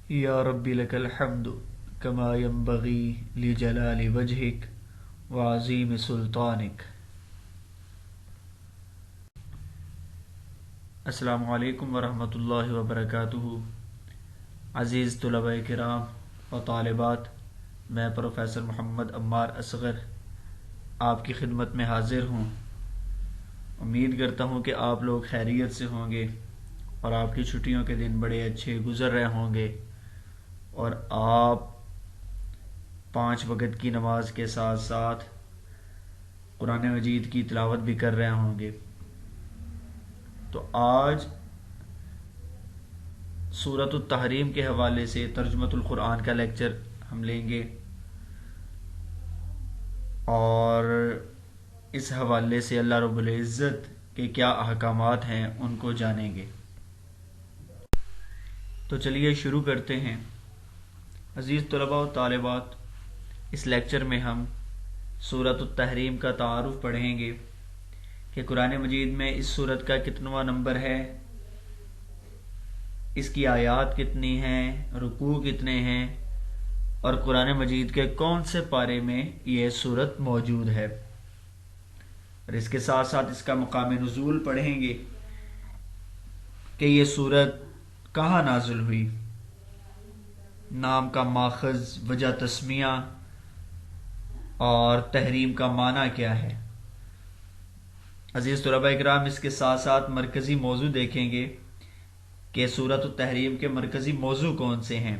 یا ربی لک الحمد کما ینبغی لجلال وجہک وعظیم سلطانک۔ السلام علیکم ورحمۃ اللہ وبرکاتہ۔ عزیز طلباء کرام و طالبات، میں پروفیسر محمد عمار اصغر آپ کی خدمت میں حاضر ہوں۔ امید کرتا ہوں کہ آپ لوگ خیریت سے ہوں گے اور آپ کی چھٹیوں کے دن بڑے اچھے گزر رہے ہوں گے، اور آپ 5 وقت کی نماز کے ساتھ ساتھ قرآن مجید کی تلاوت بھی کر رہے ہوں گے۔ تو آج سورۃ التحریم کے حوالے سے ترجمۃ القرآن کا لیکچر ہم لیں گے، اور اس حوالے سے اللہ رب العزت کے کیا احکامات ہیں ان کو جانیں گے۔ تو چلیے شروع کرتے ہیں۔ عزیز طلباء و طالبات، اس لیکچر میں ہم سورۃ التحریم کا تعارف پڑھیں گے کہ قرآن مجید میں اس سورت کا کتنواں نمبر ہے، اس کی آیات کتنی ہیں، رکوع کتنے ہیں، اور قرآن مجید کے کون سے پارے میں یہ سورت موجود ہے، اور اس کے ساتھ ساتھ اس کا مقام نزول پڑھیں گے کہ یہ سورت کہاں نازل ہوئی، نام کا ماخذ، وجہ تسمیہ اور تحریم کا معنی کیا ہے۔ عزیز طلباء اکرام، اس کے ساتھ ساتھ مرکزی موضوع دیکھیں گے کہ سورۃ التحریم کے مرکزی موضوع کون سے ہیں،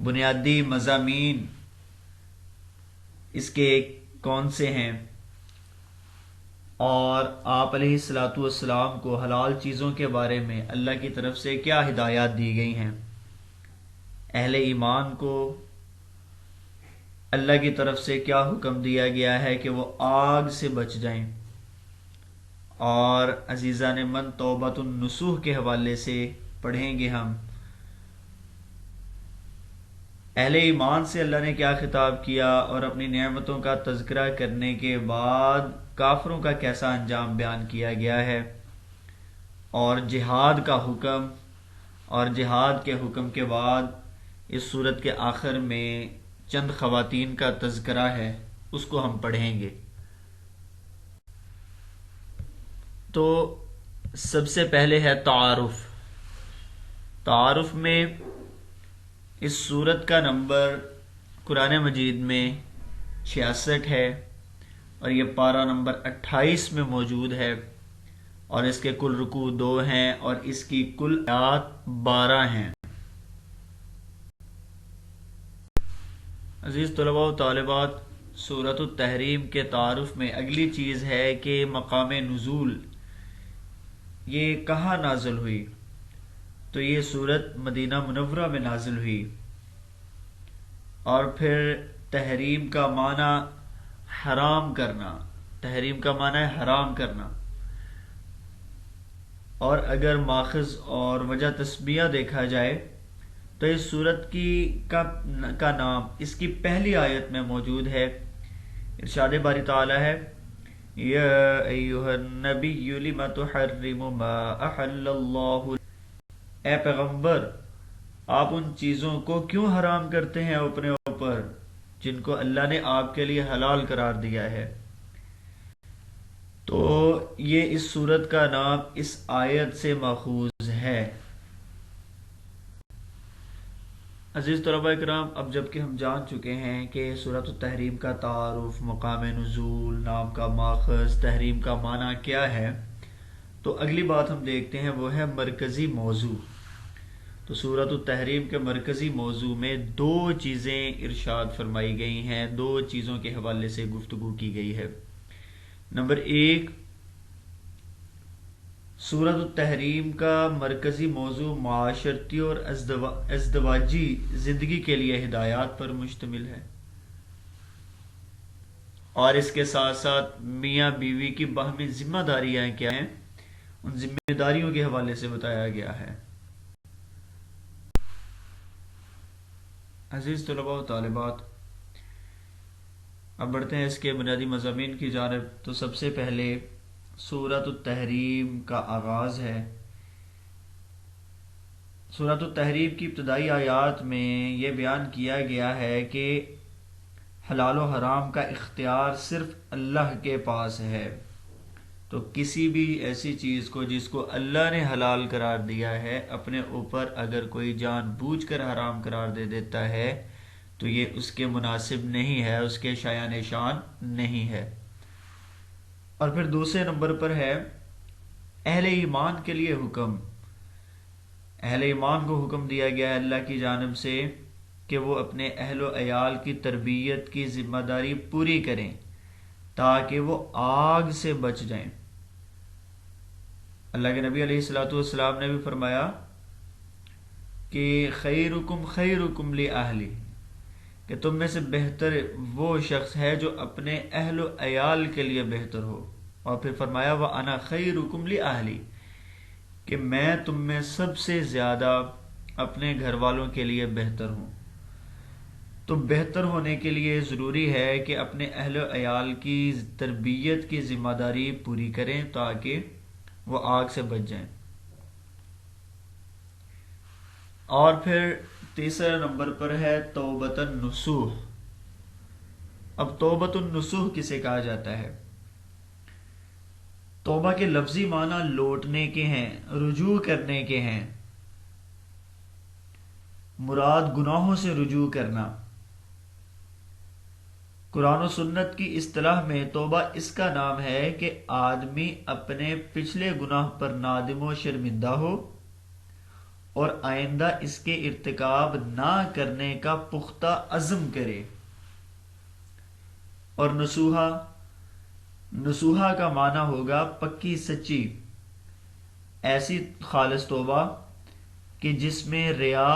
بنیادی مضامین اس کے کون سے ہیں، اور آپ علیہ الصلاۃ والسلام کو حلال چیزوں کے بارے میں اللہ کی طرف سے کیا ہدایات دی گئی ہیں، اہل ایمان کو اللہ کی طرف سے کیا حکم دیا گیا ہے کہ وہ آگ سے بچ جائیں، اور عزیزان من توبۃ النصوح کے حوالے سے پڑھیں گے ہم اہل ایمان سے اللہ نے کیا خطاب کیا، اور اپنی نعمتوں کا تذکرہ کرنے کے بعد کافروں کا کیسا انجام بیان کیا گیا ہے، اور جہاد کا حکم، اور جہاد کے حکم کے بعد اس سورت کے آخر میں چند خواتین کا تذکرہ ہے، اس کو ہم پڑھیں گے۔ تو سب سے پہلے ہے تعارف۔ تعارف میں اس سورت کا نمبر قرآن مجید میں 66 ہے، اور یہ پارہ نمبر 28 میں موجود ہے، اور اس کے کل رکوع 2 ہیں، اور اس کی کل آیات 12 ہیں۔ عزیز طلباء و طالبات، سورۃ التحریم کے تعارف میں اگلی چیز ہے کہ مقام نزول، یہ کہاں نازل ہوئی؟ تو یہ سورت مدینہ منورہ میں نازل ہوئی، اور پھر تحریم کا معنی حرام کرنا، تحریم کا معنی ہے حرام کرنا، اور اگر ماخذ اور وجہ تسمیہ دیکھا جائے تو اس سورت کا نام اس کی پہلی آیت میں موجود ہے۔ ارشاد باری تعالی ہے، یا ایھا النبی لم تحرم ما احل اللہ، اے پیغمبر آپ ان چیزوں کو کیوں حرام کرتے ہیں اپنے اوپر جن کو اللہ نے آپ کے لیے حلال قرار دیا ہے۔ تو یہ اس سورت کا نام اس آیت سے ماخوذ ہے۔ عزیز طلباء اکرام، اب جب کہ ہم جان چکے ہیں کہ سورۃ التحریم کا تعارف، مقام نزول، نام کا ماخذ، تحریم کا معنی کیا ہے، تو اگلی بات ہم دیکھتے ہیں وہ ہے مرکزی موضوع۔ تو سورۃ التحریم کے مرکزی موضوع میں 2 چیزیں ارشاد فرمائی گئی ہیں، 2 چیزوں کے حوالے سے گفتگو کی گئی ہے۔ نمبر 1، سورۃ التحریم کا مرکزی موضوع معاشرتی اور ازدواجی زندگی کے لیے ہدایات پر مشتمل ہے، اور اس کے ساتھ ساتھ میاں بیوی کی باہمی ذمہ داریاں کیا ہیں، ان ذمہ داریوں کے حوالے سے بتایا گیا ہے۔ عزیز طلباء و طالبات، اب بڑھتے ہیں اس کے بنیادی مضامین کی جانب۔ تو سب سے پہلے سورۃ التحریم کا آغاز ہے۔ سورۃ التحریم کی ابتدائی آیات میں یہ بیان کیا گیا ہے کہ حلال و حرام کا اختیار صرف اللہ کے پاس ہے، تو کسی بھی ایسی چیز کو جس کو اللہ نے حلال قرار دیا ہے اپنے اوپر اگر کوئی جان بوجھ کر حرام قرار دے دیتا ہے تو یہ اس کے مناسب نہیں ہے، اس کے شایان شان نہیں ہے۔ اور پھر دوسرے نمبر پر ہے اہل ایمان کے لیے حکم۔ اہل ایمان کو حکم دیا گیا ہے اللہ کی جانب سے کہ وہ اپنے اہل و عیال کی تربیت کی ذمہ داری پوری کریں تاکہ وہ آگ سے بچ جائیں۔ اللہ کے نبی علیہ الصلوۃ والسلام نے بھی فرمایا کہ خیرکم خیرکم لأہلی، کہ تم میں سے بہتر وہ شخص ہے جو اپنے اہل و عیال کے لیے بہتر ہو، اور پھر فرمایا وَأَنَا خَيْرُكُمْ لِأَهْلِي، کہ میں تم میں سب سے زیادہ اپنے گھر والوں کے لیے بہتر ہوں۔ تو بہتر ہونے کے لیے ضروری ہے کہ اپنے اہل و عیال کی تربیت کی ذمہ داری پوری کریں تاکہ وہ آگ سے بچ جائیں۔ اور پھر تیسرے نمبر پر ہے توبۃ النصوح۔ اب توبۃ النصوح کسے کہا جاتا ہے؟ توبہ کے لفظی معنی لوٹنے کے ہیں، رجوع کرنے کے ہیں، مراد گناہوں سے رجوع کرنا۔ قرآن و سنت کی اصطلاح میں توبہ اس کا نام ہے کہ آدمی اپنے پچھلے گناہ پر نادم و شرمندہ ہو اور آئندہ اس کے ارتکاب نہ کرنے کا پختہ عزم کرے۔ اور نصوحہ کا معنی ہوگا پکی سچی، ایسی خالص توبہ کہ جس میں ریا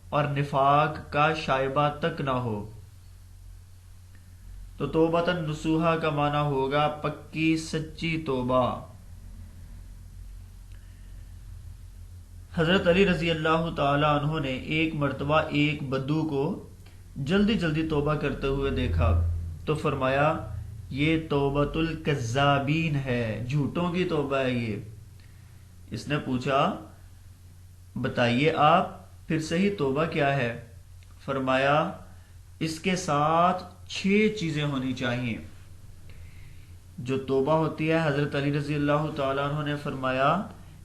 اور نفاق کا شائبہ تک نہ ہو۔ تو توبۃ النصوحہ کا معنی ہوگا پکی سچی توبہ۔ حضرت علی رضی اللہ تعالی عنہ نے ایک مرتبہ ایک بدو کو جلدی توبہ کرتے ہوئے دیکھا تو فرمایا یہ توبۃ الکذابین ہے، جھوٹوں کی توبہ ہے یہ۔ اس نے پوچھا بتائیے آپ پھر صحیح توبہ کیا ہے؟ فرمایا اس کے ساتھ 6 چیزیں ہونی چاہیے۔ جو توبہ ہوتی ہے حضرت علی رضی اللہ تعالیٰ عنہ نے فرمایا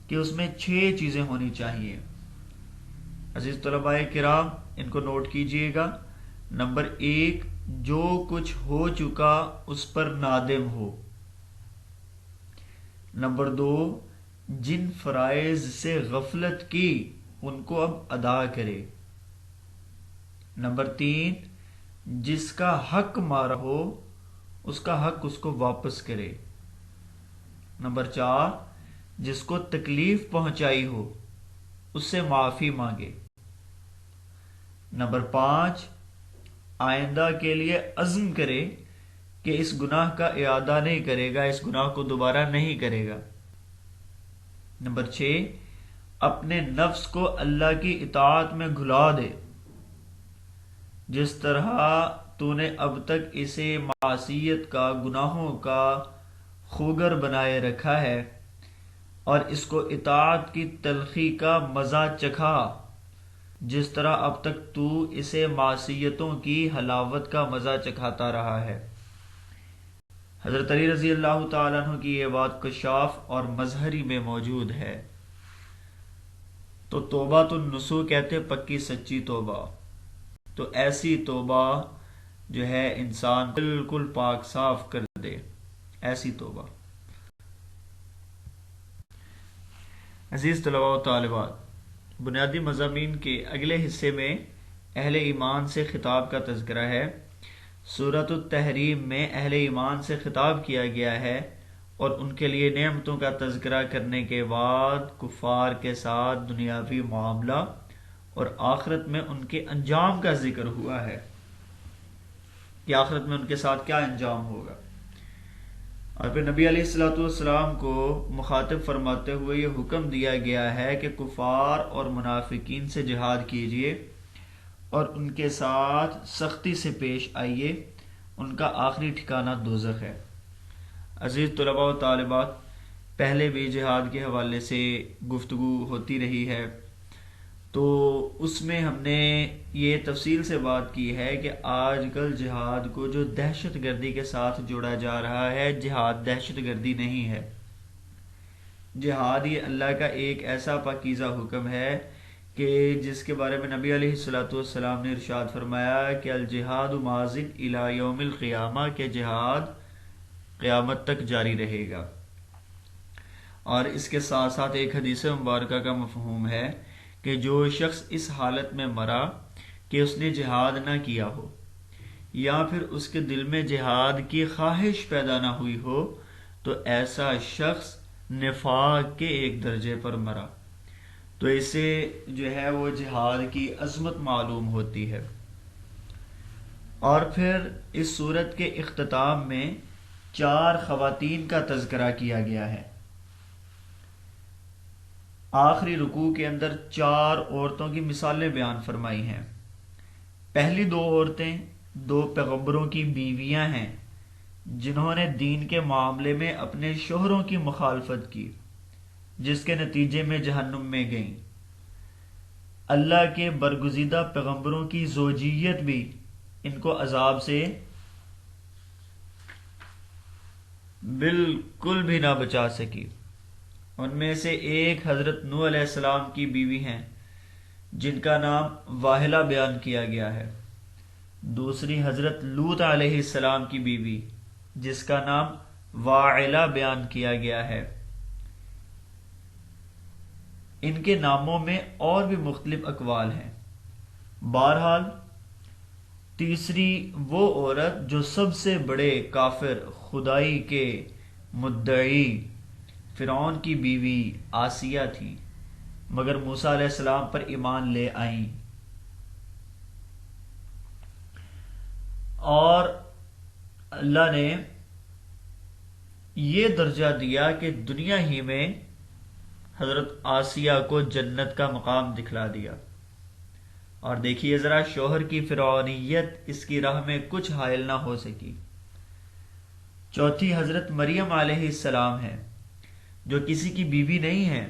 کہ اس میں 6 چیزیں ہونی چاہیے۔ عزیز طلباء کرام ان کو نوٹ کیجئے گا۔ نمبر 1، جو کچھ ہو چکا اس پر نادم ہو۔ نمبر 2، جن فرائض سے غفلت کی ان کو اب ادا کرے۔ نمبر 3، جس کا حق مارا ہو اس کا حق اس کو واپس کرے۔ نمبر 4، جس کو تکلیف پہنچائی ہو اس سے معافی مانگے۔ نمبر 5، آئندہ کے لیے عزم کرے کہ اس گناہ کا اعادہ نہیں کرے گا، اس گناہ کو دوبارہ نہیں کرے گا۔ نمبر 6، اپنے نفس کو اللہ کی اطاعت میں گھلا دے، جس طرح تو نے اب تک اسے معصیت کا، گناہوں کا خوگر بنائے رکھا ہے اور اس کو اطاعت کی تلخی کا مزہ چکھا، جس طرح اب تک تو اسے معصیتوں کی حلاوت کا مزہ چکھاتا رہا ہے۔ حضرت علی رضی اللہ تعالیٰ عنہ کی یہ بات کشاف اور مظہری میں موجود ہے۔ تو توبہ النصوح کہتے پکی سچی توبہ۔ تو ایسی توبہ جو ہے انسان بالکل پاک صاف کر دے، ایسی توبہ۔ عزیز طلباء و طالبات، بنیادی مضامین کے اگلے حصے میں اہل ایمان سے خطاب کا تذکرہ ہے۔ سورۃ التحریم میں اہل ایمان سے خطاب کیا گیا ہے اور ان کے لیے نعمتوں کا تذکرہ کرنے کے بعد کفار کے ساتھ دنیاوی معاملہ اور آخرت میں ان کے انجام کا ذکر ہوا ہے کہ آخرت میں ان کے ساتھ کیا انجام ہوگا۔ اور پھر نبی علیہ الصلوۃ والسلام کو مخاطب فرماتے ہوئے یہ حکم دیا گیا ہے کہ کفار اور منافقین سے جہاد کیجیے اور ان کے ساتھ سختی سے پیش آئیے، ان کا آخری ٹھکانہ دوزخ ہے۔ عزیز طلباء و طالبات، پہلے بھی جہاد کے حوالے سے گفتگو ہوتی رہی ہے تو اس میں ہم نے یہ تفصیل سے بات کی ہے کہ آج کل جہاد کو جو دہشت گردی کے ساتھ جوڑا جا رہا ہے، جہاد دہشت گردی نہیں ہے۔ جہاد یہ اللہ کا ایک ایسا پاکیزہ حکم ہے کہ جس کے بارے میں نبی علیہ الصلوۃ والسلام نے ارشاد فرمایا کہ الجہاد ماضٍ الی یوم القیامہ، کہ جہاد قیامت تک جاری رہے گا۔ اور اس کے ساتھ ساتھ ایک حدیث مبارکہ کا مفہوم ہے کہ جو شخص اس حالت میں مرا کہ اس نے جہاد نہ کیا ہو، یا پھر اس کے دل میں جہاد کی خواہش پیدا نہ ہوئی ہو، تو ایسا شخص نفاق کے ایک درجے پر مرا، تو اسے جو ہے وہ جہاد کی عظمت معلوم ہوتی ہے۔ اور پھر اس صورت کے اختتام میں 4 خواتین کا تذکرہ کیا گیا ہے۔ آخری رکوع کے اندر 4 عورتوں کی مثالیں بیان فرمائی ہیں۔ پہلی 2 عورتیں 2 پیغمبروں کی بیویاں ہیں جنہوں نے دین کے معاملے میں اپنے شوہروں کی مخالفت کی، جس کے نتیجے میں جہنم میں گئیں۔ اللہ کے برگزیدہ پیغمبروں کی زوجیت بھی ان کو عذاب سے بالکل بھی نہ بچا سکی۔ ان میں سے ایک حضرت نوح علیہ السلام کی بیوی ہیں جن کا نام واہلہ بیان کیا گیا ہے، دوسری حضرت لوط علیہ السلام کی بیوی جس کا نام واعلہ بیان کیا گیا ہے۔ ان کے ناموں میں اور بھی مختلف اقوال ہیں۔ بہرحال تیسری وہ عورت جو سب سے بڑے کافر خدائی کے مدعی فرعون کی بیوی آسیہ تھی، مگر موسیٰ علیہ السلام پر ایمان لے آئیں، اور اللہ نے یہ درجہ دیا کہ دنیا ہی میں حضرت آسیہ کو جنت کا مقام دکھلا دیا۔ اور دیکھیے ذرا شوہر کی فرعونیت اس کی راہ میں کچھ حائل نہ ہو سکی۔ چوتھی حضرت مریم علیہ السلام ہے جو کسی کی بیوی نہیں ہے،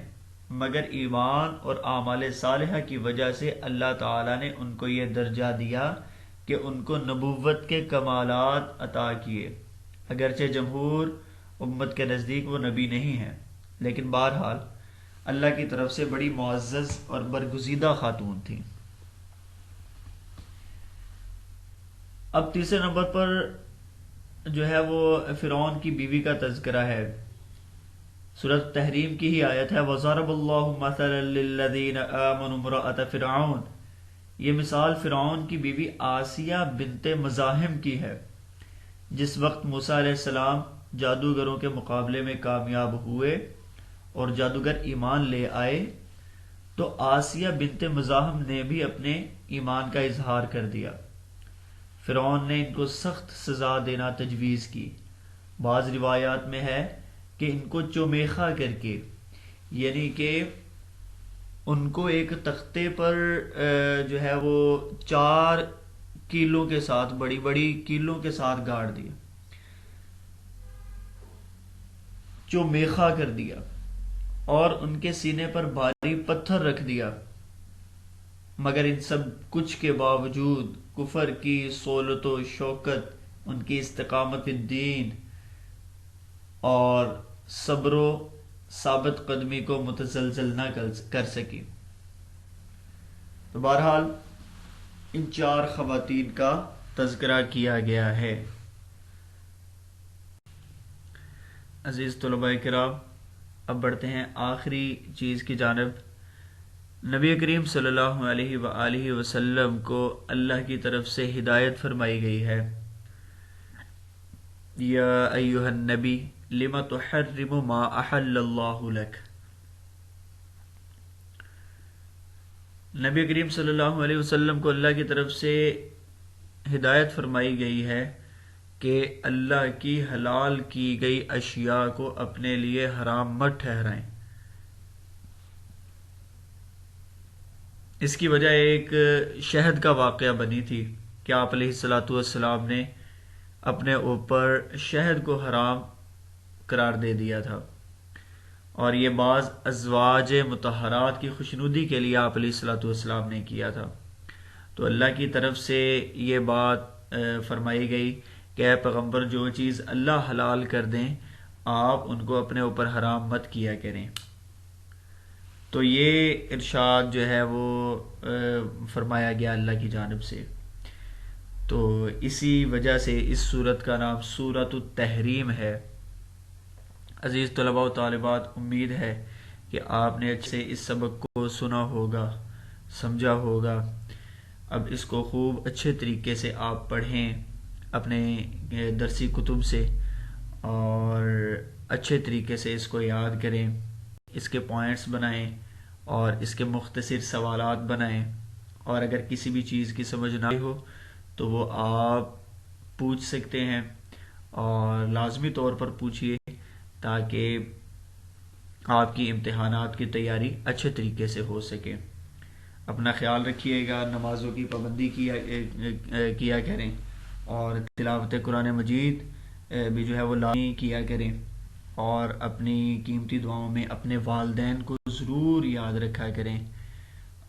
مگر ایمان اور اعمال صالحہ کی وجہ سے اللہ تعالیٰ نے ان کو یہ درجہ دیا کہ ان کو نبوت کے کمالات عطا کیے، اگرچہ جمہور امت کے نزدیک وہ نبی نہیں ہیں، لیکن بہرحال اللہ کی طرف سے بڑی معزز اور برگزیدہ خاتون تھیں۔ اب تیسرے نمبر پر جو ہے وہ فرعون کی بیوی کا تذکرہ ہے۔ سورۃ تحریم کی ہی آیت ہے، وَضَرَبَ اللَّهُ مَثَلًا لِّلَّذِينَ آمَنُوا امْرَأَتَ فِرْعَوْنَ۔ یہ مثال فرعون کی بیوی آسیہ بنت مزاحم کی ہے۔ جس وقت موسیٰ علیہ السلام جادوگروں کے مقابلے میں کامیاب ہوئے اور جادوگر ایمان لے آئے، تو آسیہ بنت مزاحم نے بھی اپنے ایمان کا اظہار کر دیا۔ فرعون نے ان کو سخت سزا دینا تجویز کی۔ بعض روایات میں ہے کہ ان کو چومیخا کر کے، یعنی کہ ان کو ایک تختے پر جو ہے وہ 4 کیلوں کے ساتھ، بڑی بڑی کیلوں کے ساتھ گاڑ دیا، چومیخا کر دیا، اور ان کے سینے پر بھاری پتھر رکھ دیا، مگر ان سب کچھ کے باوجود کفر کی صولت و شوکت، ان کی استقامت الدین اور صبر و ثابت قدمی کو متزلزل نہ کر سکی۔ تو بہرحال ان 4 خواتین کا تذکرہ کیا گیا ہے۔ عزیز طلباء کرام، اب بڑھتے ہیں آخری چیز کی جانب۔ نبی کریم صلی اللہ علیہ وآلہ وسلم کو اللہ کی طرف سے ہدایت فرمائی گئی ہے۔ یا ایھا النبی لم تحرم ما احل اللہ لک۔ نبی کریم صلی اللہ علیہ وسلم کو اللہ کی طرف سے ہدایت فرمائی گئی ہے کہ اللہ کی حلال کی گئی اشیاء کو اپنے لیے حرام مت ٹھہرائیں۔ اس کی وجہ ایک شہد کا واقعہ بنی تھی کہ آپ علیہ الصلوۃ والسلام نے اپنے اوپر شہد کو حرام قرار دے دیا تھا، اور یہ بعض ازواج مطہرات کی خوشنودی کے لیے آپ علیہ الصلوۃ والسلام نے کیا تھا۔ تو اللہ کی طرف سے یہ بات فرمائی گئی کہ اے پیغمبر جو چیز اللہ حلال کر دیں آپ ان کو اپنے اوپر حرام مت کیا کریں۔ تو یہ ارشاد جو ہے وہ فرمایا گیا اللہ کی جانب سے۔ تو اسی وجہ سے اس صورت کا نام سورۃ التحریم ہے۔ عزیز طلباء و طالبات، امید ہے کہ آپ نے اچھے سے اس سبق کو سنا ہوگا، سمجھا ہوگا۔ اب اس کو خوب اچھے طریقے سے آپ پڑھیں اپنے درسی کتب سے، اور اچھے طریقے سے اس کو یاد کریں، اس کے پوائنٹس بنائیں اور اس کے مختصر سوالات بنائیں، اور اگر کسی بھی چیز کی سمجھ نہ ہو تو وہ آپ پوچھ سکتے ہیں، اور لازمی طور پر پوچھیے تاکہ آپ کی امتحانات کی تیاری اچھے طریقے سے ہو سکے۔ اپنا خیال رکھیے گا، نمازوں کی پابندی کیا کریں، اور تلاوت قرآن مجید بھی جو ہے وہ لازمی کیا کریں، اور اپنی قیمتی دعاؤں میں اپنے والدین کو ضرور یاد رکھا کریں،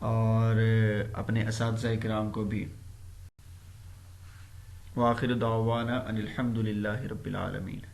اور اپنے اساتذہ کرام کو بھی۔ وآخر دعوانا ان الحمد للہ رب العالمین۔